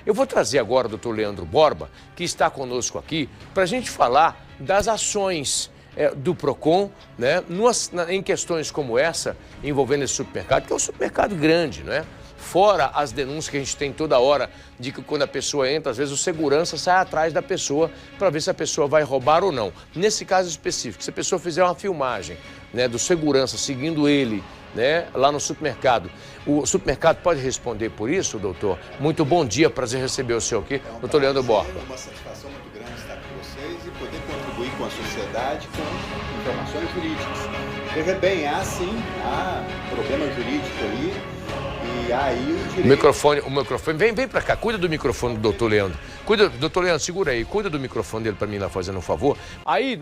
Eu vou trazer agora o doutor Leandro Borba, que está conosco aqui, para a gente falar das ações do PROCON, né, em questões como essa, envolvendo esse supermercado, que é um supermercado grande, né? Fora as denúncias que a gente tem toda hora de que quando a pessoa entra, às vezes o segurança sai atrás da pessoa para ver se a pessoa vai roubar ou não. Nesse caso específico, se a pessoa fizer uma filmagem, né, do segurança seguindo ele, né, lá no supermercado, o supermercado pode responder por isso, doutor? Muito bom dia, prazer receber o senhor aqui, doutor Leandro Borba. É uma satisfação muito grande estar com vocês e poder contribuir com a sociedade com informações jurídicas. Veja bem, há problema jurídico aí. E aí o direito... O microfone, vem pra cá, cuida do microfone do doutor Leandro. Doutor Leandro, segura aí, cuida do microfone dele pra mim lá, fazendo um favor. Aí,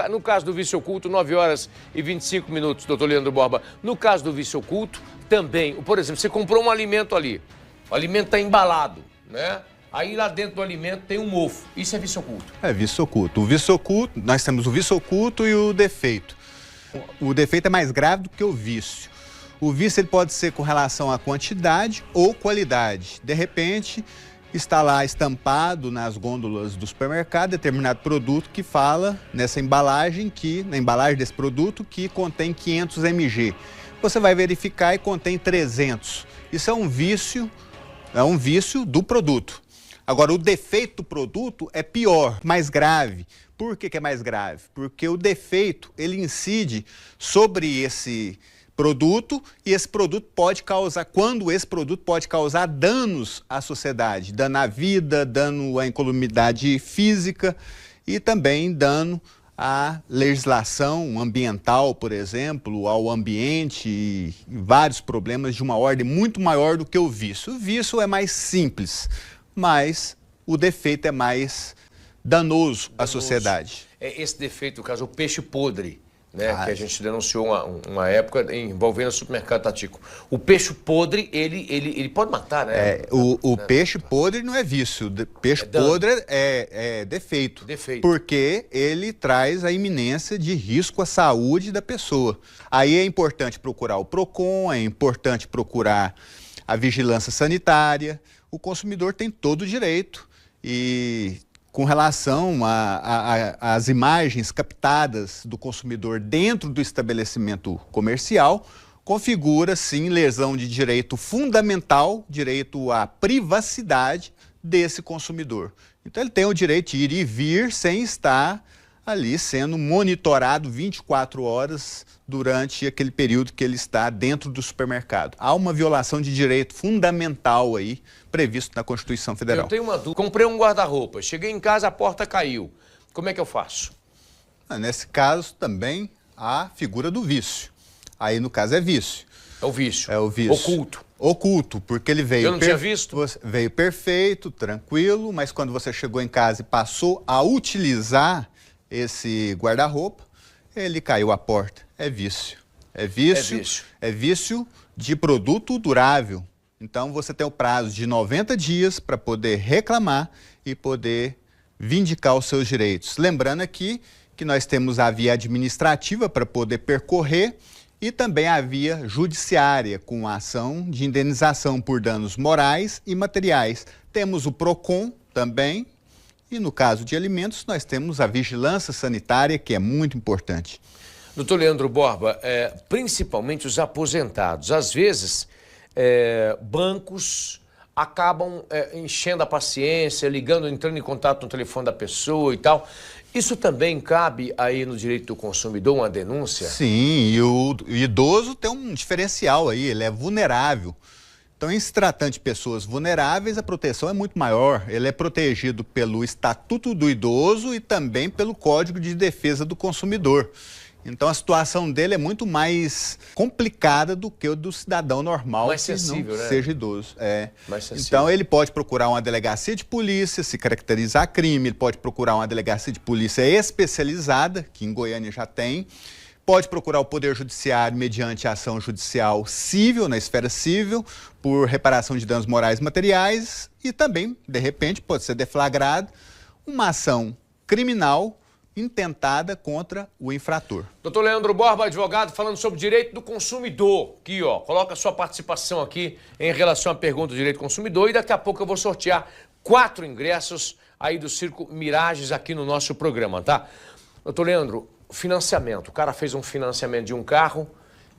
no caso do vício oculto, 9 horas e 25 minutos, doutor Leandro Borba. No caso do vício oculto, também, por exemplo, você comprou um alimento ali, o alimento tá embalado, né? Aí lá dentro do alimento tem um mofo. Isso é vício oculto? É vício oculto. O vício oculto, nós temos o vício oculto e o defeito. O defeito é mais grave do que o vício. O vício ele pode ser com relação à quantidade ou qualidade. De repente, está lá estampado nas gôndolas do supermercado determinado produto que fala nessa embalagem, na embalagem desse produto, que contém 500 mg. Você vai verificar e contém 300. Isso é um vício do produto. Agora, o defeito do produto é pior, mais grave. Por que é mais grave? Porque o defeito, ele incide sobre esse produto e esse produto pode causar danos à sociedade, dano à vida, dano à incolumidade física e também dano à legislação ambiental, por exemplo, ao ambiente e vários problemas de uma ordem muito maior do que o vício. O vício é mais simples, mas o defeito é mais danoso à sociedade. Esse defeito, no caso, o peixe podre, né, que a gente denunciou uma época envolvendo o supermercado Tatico. O peixe podre, ele pode matar, né? O peixe podre não é vício. Peixe podre é defeito. Porque ele traz a iminência de risco à saúde da pessoa. Aí é importante procurar o PROCON, é importante procurar a vigilância sanitária. O consumidor tem todo o direito. E com relação às imagens captadas do consumidor dentro do estabelecimento comercial, configura, sim, lesão de direito fundamental, direito à privacidade desse consumidor. Então, ele tem o direito de ir e vir sem estar ali sendo monitorado 24 horas durante aquele período que ele está dentro do supermercado. Há uma violação de direito fundamental aí, previsto na Constituição Federal. Eu tenho uma dúvida. Comprei um guarda-roupa, cheguei em casa, a porta caiu. Como é que eu faço? Nesse caso, também há a figura do vício. Aí, no caso, é vício. É o vício. É o vício. Oculto. Oculto, porque ele veio... Eu não tinha visto? Veio perfeito, tranquilo, mas quando você chegou em casa e passou a utilizar esse guarda-roupa, ele caiu a porta. É vício. É vício de produto durável. Então, você tem o prazo de 90 dias para poder reclamar e poder vindicar os seus direitos. Lembrando aqui que nós temos a via administrativa para poder percorrer e também a via judiciária, com a ação de indenização por danos morais e materiais. Temos o PROCON também. E no caso de alimentos, nós temos a vigilância sanitária, que é muito importante. Doutor Leandro Borba, principalmente os aposentados, às vezes bancos acabam enchendo a paciência, entrando em contato no telefone da pessoa e tal. Isso também cabe aí no direito do consumidor, uma denúncia? Sim, e o idoso tem um diferencial aí, ele é vulnerável. Então, em se tratando de pessoas vulneráveis, a proteção é muito maior. Ele é protegido pelo Estatuto do Idoso e também pelo Código de Defesa do Consumidor. Então, a situação dele é muito mais complicada do que o do cidadão normal, mais sensível, que não né? seja idoso. Mais sensível. Então, ele pode procurar uma delegacia de polícia, se caracterizar crime, ele pode procurar uma delegacia de polícia especializada, que em Goiânia já tem. Pode procurar o Poder Judiciário mediante ação judicial civil, na esfera civil, por reparação de danos morais e materiais e também, de repente, pode ser deflagrado uma ação criminal intentada contra o infrator. Doutor Leandro Borba, advogado, falando sobre direito do consumidor. Aqui, ó, coloca a sua participação aqui em relação à pergunta do direito do consumidor e daqui a pouco eu vou sortear 4 ingressos aí do Circo Mirages aqui no nosso programa, tá? Doutor Leandro, financiamento. O cara fez um financiamento de um carro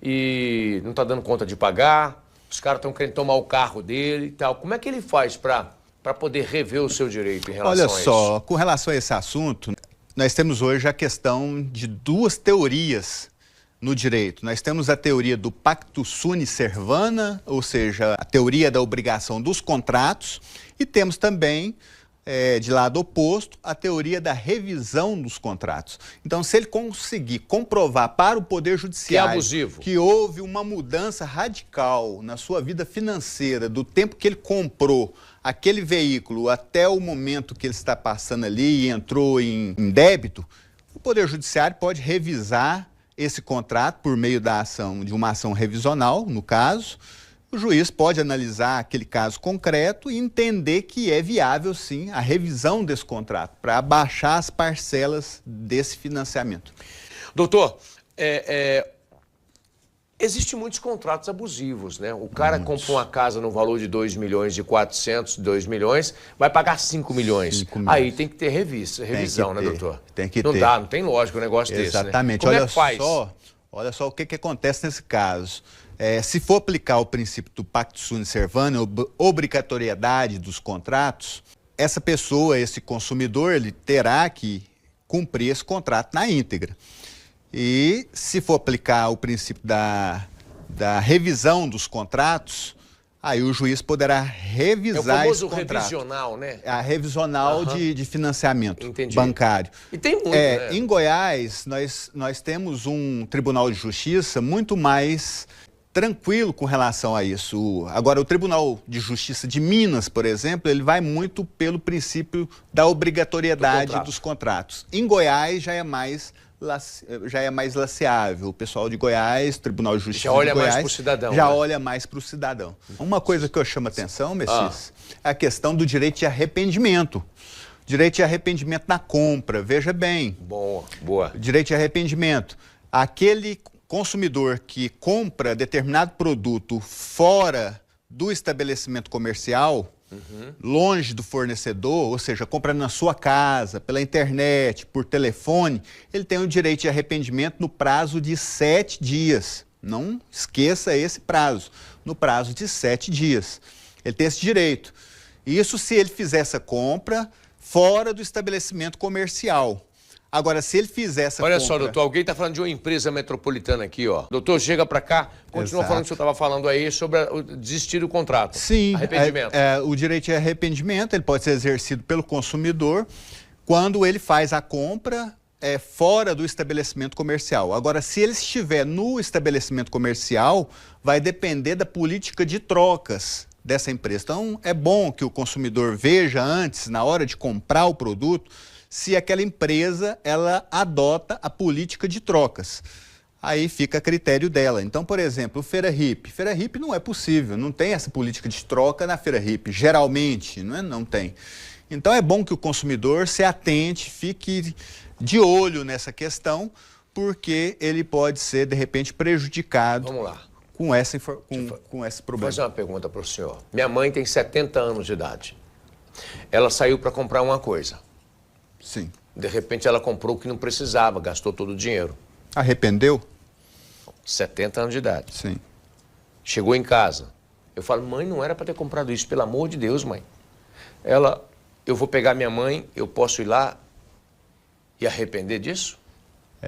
e não tá dando conta de pagar, os caras estão querendo tomar o carro dele e tal. Como é que ele faz para poder rever o seu direito em relação a isso? Olha só, com relação a esse assunto, nós temos hoje a questão de 2 teorias no direito. Nós temos a teoria do pacto sine servanda, ou seja, a teoria da obrigação dos contratos, e temos também, de lado oposto, a teoria da revisão dos contratos. Então, se ele conseguir comprovar para o Poder Judiciário que houve uma mudança radical na sua vida financeira, do tempo que ele comprou aquele veículo até o momento que ele está passando ali e entrou em débito, o Poder Judiciário pode revisar esse contrato por meio de uma ação revisional, no caso. O juiz pode analisar aquele caso concreto e entender que é viável, sim, a revisão desse contrato para abaixar as parcelas desse financiamento. Doutor, existem muitos contratos abusivos, né? O cara compra uma casa no valor de 2 milhões, de 400, 2 milhões, vai pagar 5 milhões. Aí tem que ter revisão, né, doutor? Tem que ter. Não dá, não tem lógica um negócio desse, né? Exatamente. Como é que faz? Olha só o que acontece nesse caso. Se for aplicar o princípio do pacto sine servanda, obrigatoriedade dos contratos, essa pessoa, esse consumidor, ele terá que cumprir esse contrato na íntegra. E se for aplicar o princípio da revisão dos contratos, aí o juiz poderá revisar esse contrato. É o famoso revisional, né? A revisional de financiamento bancário. E tem muito, né? Em Goiás, nós temos um Tribunal de Justiça muito mais tranquilo com relação a isso. Agora, o Tribunal de Justiça de Minas, por exemplo, ele vai muito pelo princípio da obrigatoriedade dos contratos. Em Goiás já é mais laceável. O pessoal de Goiás, o Tribunal de Justiça de Goiás, mais pro cidadão, já olha mais para o cidadão. Uma coisa que eu chamo a atenção, Messias, é a questão do direito de arrependimento. Direito de arrependimento na compra, veja bem. Boa. Direito de arrependimento. Aquele consumidor que compra determinado produto fora do estabelecimento comercial, longe do fornecedor, ou seja, compra na sua casa, pela internet, por telefone, ele tem o direito de arrependimento no prazo de 7 dias. Não esqueça esse prazo, no prazo de 7 dias. Ele tem esse direito. Isso se ele fizer essa compra fora do estabelecimento comercial. Agora, se ele fizer essa compra... Olha só, doutor, alguém está falando de uma empresa metropolitana aqui, ó. Doutor, chega para cá, continua falando o que o senhor estava falando aí sobre desistir do contrato. Sim. Arrependimento. O direito de arrependimento, ele pode ser exercido pelo consumidor quando ele faz a compra fora do estabelecimento comercial. Agora, se ele estiver no estabelecimento comercial, vai depender da política de trocas dessa empresa. Então, é bom que o consumidor veja antes, na hora de comprar o produto, se aquela empresa ela adota a política de trocas. Aí fica a critério dela. Então, por exemplo, o Feira Hippie. Feira Hippie não é possível, não tem essa política de troca na Feira Hippie, geralmente, não tem. Então é bom que o consumidor se atente, fique de olho nessa questão, porque ele pode ser, de repente, prejudicado. Vamos lá. Com esse problema. Vou fazer uma pergunta para o senhor. Minha mãe tem 70 anos de idade. Ela saiu para comprar uma coisa. Sim. De repente ela comprou o que não precisava, gastou todo o dinheiro. Arrependeu? 70 anos de idade. Sim. Chegou em casa. Eu falo, mãe, não era para ter comprado isso, pelo amor de Deus, mãe. Eu vou pegar minha mãe, eu posso ir lá e arrepender disso?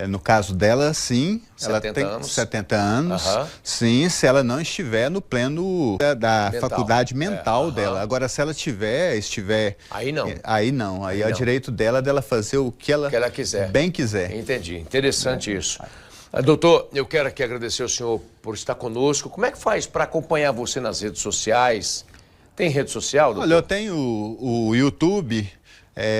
No caso dela, sim. 70 ela tem anos. 70 anos. Sim, se ela não estiver no pleno da faculdade mental dela. Agora, se ela estiver... Aí não. Aí não. Aí é o direito dela fazer o que ela quiser. Bem quiser. Entendi. Interessante isso. Doutor, eu quero aqui agradecer ao senhor por estar conosco. Como é que faz para acompanhar você nas redes sociais? Tem rede social, doutor? Olha, eu tenho o YouTube,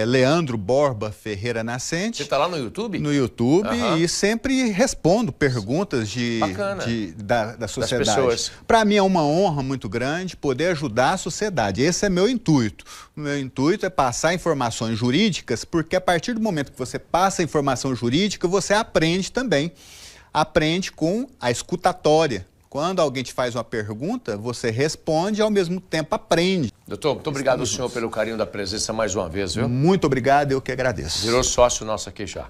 Leandro Borba Ferreira Nascente. Você está lá no YouTube? No YouTube, e sempre respondo perguntas da sociedade. Para mim é uma honra muito grande poder ajudar a sociedade. Esse é meu intuito. O meu intuito é passar informações jurídicas, porque a partir do momento que você passa informação jurídica, você aprende também. Aprende com a escutatória. Quando alguém te faz uma pergunta, você responde e ao mesmo tempo aprende. Doutor, muito obrigado ao senhor pelo carinho da presença mais uma vez, viu? Muito obrigado, eu que agradeço. Virou sócio nosso aqui já.